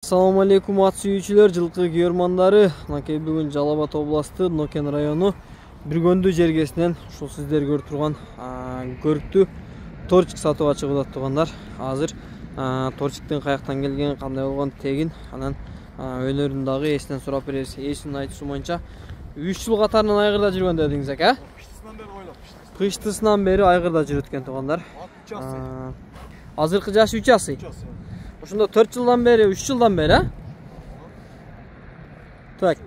Assalamu alaikum at sүйүүчүлөр, жылкы күйөрмандары. Накей бүгүн Жалал Абад областы Нокен району Бүргөндү жергесинен ушул сиздер көрүп турган көрүктүү торчик сатууга чыгып атгандар. Азыр торчиктин каяктан келген, кандай болгон, тегин, анан өнөрүн дагы эсинен сурап беребиз. Эсинин айтуусу боюнча 3 жыл катарынан айгырда жүргөн дедиңиз, ака? Кыштысынан бери ойлоп. Кыштысынан бери айгырда жүрөт экен туугандар. Азыркы жашы 3 асы. Ошондо 4 жылдан бери, 3 жылдан бери, а? Так,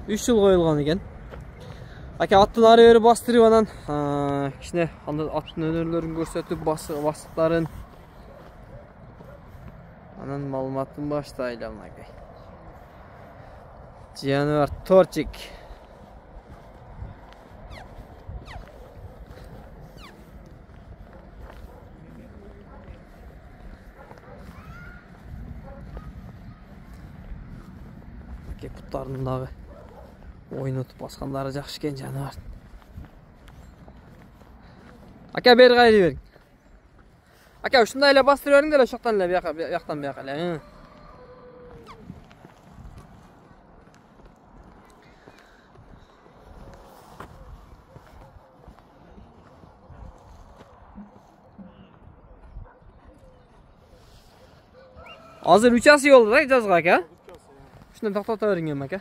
3 жыл коюлган экен. Ака аттын ары бери бастырып анан кичине аттын өнөрлөрүн көрсөтүп, басыктарын анан маалыматын баштайлы мынакей. Жаныбар торчик. Путтарын дагы ойнотуп баскандары жакшы экен жаныбар. Ака бери кайры бериң. Ака ушундай эле бастырып бериң деле, ошоктон эле бияктан бияка эле. Азыр 3 асы болду да жазга, ака. Şundan taktata verin aka.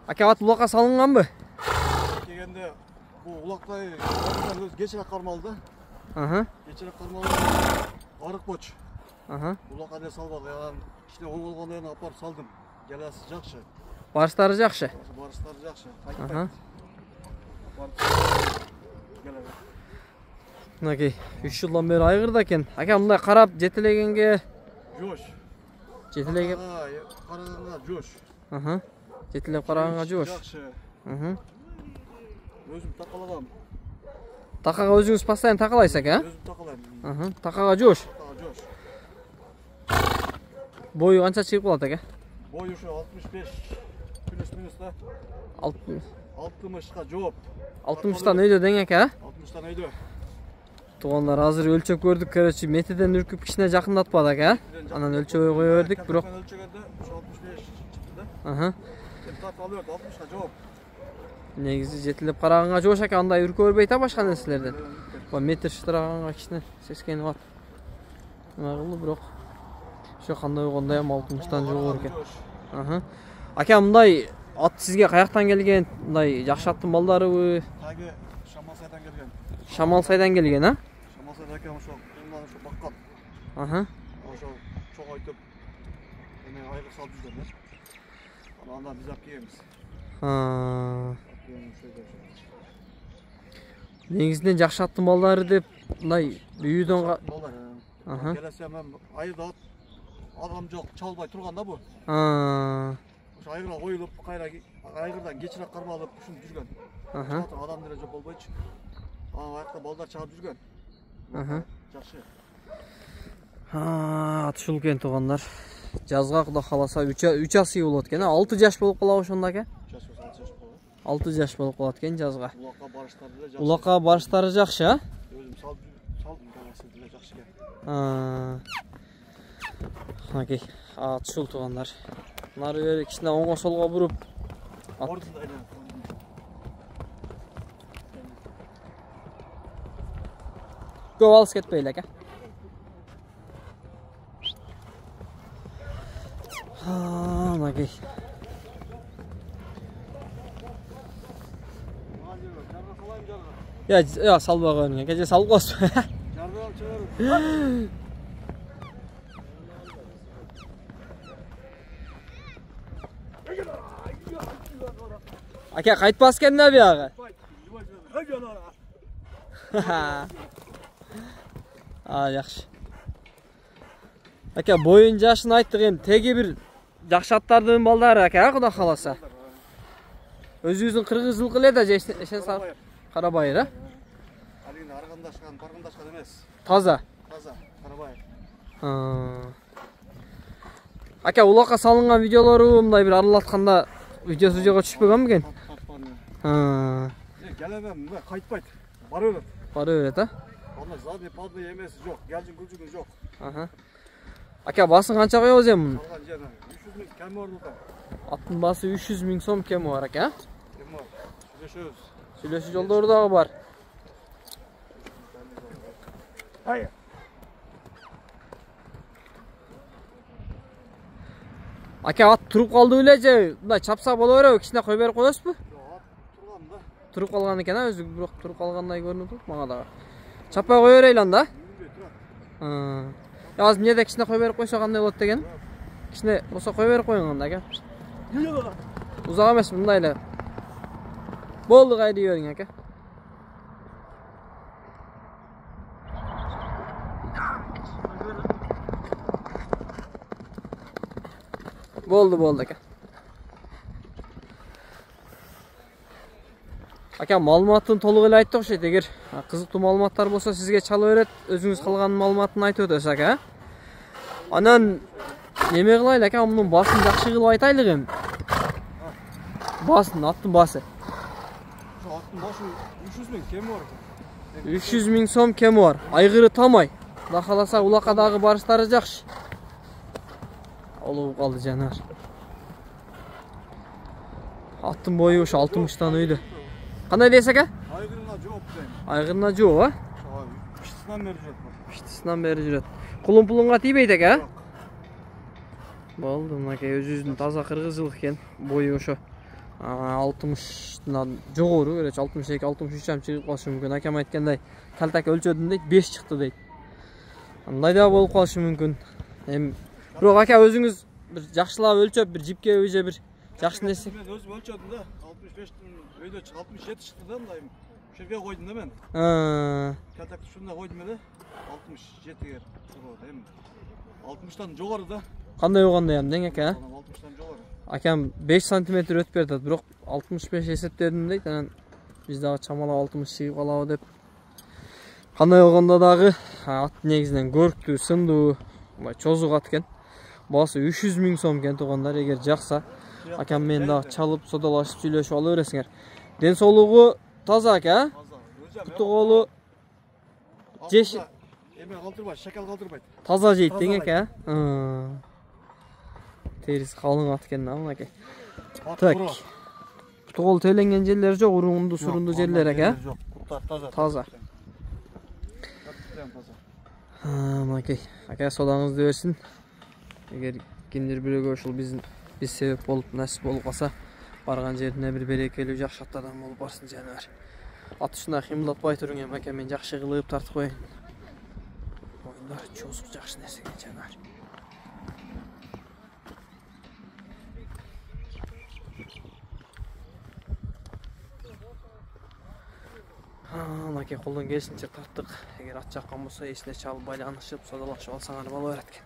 Aka at ulakka salıngan mı? Kegende bu ulaklayı geçerek karmalıdı. Geçerek karmalıdı. Arık boç. Ulakka ne salmadı ya. İşte o olğanda yana apar saldım. Gelesi jakşı. Barışları jakşı. Barışları jakşı. Naki 3 yıldan beri aygırda eken. Aka bunday karap jetilegenge joş. Жетілеген қарағанға жош. Жетілеп қарағанға жош. Жақсы. Өзім тақалағам. Тақаға өзіңіз постоянно тақалайсыз, а? Өзім тақалаймын. Тақаға жош. Жош. Бойы қанша шығып болады, ака? Бойы şu 65 плюс-минус да. 60-ға жооп. 60-тан өйдө дең, ака? 60-тан өйдө. Туғандар азыр өлчөп көрдүк, короче, метеден үркүп кичине жакындатпады, ака? Анан өлчөбөй кое бердик, бирок өлчөгөндө 65 чыкты да. Тартып алып 60-га жооп. Негизи жетилип караганга жоош, ака, андай үркө бербейт а башка нерселерден. Бу метр шытыраганга кичине сескенип ат. Нагылы бирок ошо кандай болгондой эми 60-тан жогору экен. Ака, мындай ат сизге каяктан келген? Мындай жакшы аттын балдарыбы? Таги Шамалсайдан келген. Шамалсайдан келген, а? Шамалсайдан акам ошо баккан. Ошо чоң айтып эме айгыр салып жүргөн да. Андан биз алып келебиз. Негизинен жакшы аттын балдары деп мындай үйдөн балдар. Келесе мен айырда адам жок, чалбай турган да бу. Ошо айгырга коюлуп, кайра айгырдан кечирээк кармалып ушинтип жүргөн. Адам деле жок болбойчу. Аякта балдар чыгып жүргөн. Жакшы. Ат ушул экен туугандар. Жазга Кудай кааласа 3 асы болот экен. 6 жаш болуп калабы ошондо, ака? 6 жаш болуп калат экен жазга. Улакка барыштары жакшы, а? Өзүм салдым келеси деле жакшы экен. Окей. Ат ушул туугандар. Нары бери кичине оңго солго буруп. Көп алыс кетпейли, ака. Мынакей. Я салбай коюң, ака, же салып коесуз. Ака, кайтпас экен да бияга. Жакшы. Ака, боюн жашын айттык, эми теги бир жакшы аттардын балдары, ака, Кудай кааласа. Өзүбүздүн кыргыз жылкы эле да эшен сап Карабайыр, а? Алин аргандашкан, баргандашкан эмес. Таза. Таза, Карабайыр. Ака, улакка салынган видеолору мындай бир аралатканда видеосу жого түшпөгөн бекен? Келебем, кайтпайт. Бара берет. Бара берет, а? Аны задний падный эмеси жок, гелжин күлжүгү жок. Aka baсын qancha qo'yamiz endi buni? Algan jana 300 ming kami bor bu. Аттың басы 300 миң сом кеми бар aka. Kemi bor. Söylüşüyoruz. Сөйлесу жолдары дагы бар. Hayır. Aka ат туруп калды беле же? Мындай чапса боло береби? Кичине кой берип коесузбу? Yok, turgan da. Туруп калган экен, өзү бирок туруп калгандай көрүнүп туруп мага дагы. Чаппай кое берейли анда. Yürüyor, turat. Азыр эмнеде кичине кой берип койсо кандай болот деген? Кичине болсо кой берип коюң анда ака. Yürüyor. Узак эмес мындай эле. Болду кайды бериң ака. Болду ака. Ака маалыматын толук эле айтты окшойт. Эгер кызыктуу маалыматтар болсо сизге чалып берет, өзүңүз калган маалыматын айтып өтөсүз ака. Анан неме кылайлы ака, мунун басын жакшы кылып айтайлык эми. Басын, аттын басы. Şu attın başı 300 ming kemi var. 300 миң сом кеми бар. Айгыры тамай. Кудай кааласа улакка дагы барыштары жакшы. Олуп калды жанар. Аттын бою ошо 60тан өйдө. Кандай дейсиз ака? Aygırına cevap deyim. Айгырына жооп, а? Şu piştisinden beri cevap var. Пиштисинан бери жүрөт. Кулун пулунга тийбейт экен, а? Yok. Болду, мынакей өзүбүздүн таза кыргызчылык экен. Бою ошо 60тан жогору, көрөчү 62-63 чыгып калышы мүмкүн. Акам айткандай, калтак өлчөдүм дейт, 5 чыкты дейт. Андай да болуп калышы мүмкүн. Эми бирок ака өзүңүз бир жакшылап өлчөп, бир жипке же бир жакшы нерсе. Ben özüm ölçürdüm de 65'tin öyle 67 çıktı da dayım. Şuraya koydum da ben. Kaltak şunda koydum hele 67'ye çıkıyor değil mi? 60'tan yukarı da. Кандай болгондо эми дең ака? 60'tan yukarı. Акам 5 см өтүп берди, бирок 65 эсептедим дейт. Анан биз дагы чамалап 60 чыгып калабы деп. Кандай болгондо дагы ат негизинен көрктүү, сындуу, мындай чозук ат экен. Басы 300 миң сом экен туугандар. Эгер жакса, акам менен дагы чалып, содалашып, сүйлөшүп ала бересиңер. Ден соолугу таза ака. Куту колу жеш Эме калтырбайт, шакал калтырбайт. таза жейт дең ака. Терisi kalın at eкен мынакей. Так. Куту кол теленген жерлер жок, урунду, сурунду жерлер ака. Yok, kurtlar taza. Таза. Мынакей. Ака содаңызды берсин. Эгер кимдир бирөөгө ушул биз себеп болуп, насип болуп калса, барган жерине бир берекелүү жакшы аттардан болуп барсын жаныбар. Ат ушундай кыймылдатпай туруң эми ака, мен жакшы кылып тартып коеюн. Оюндар чозук жакшы нерсе экен жаныбар. Мынакей колдон келишинче тарттык. Эгер ат жаккан болсо эсине чалып байланышып, содалашып алсаңар боло берет экен.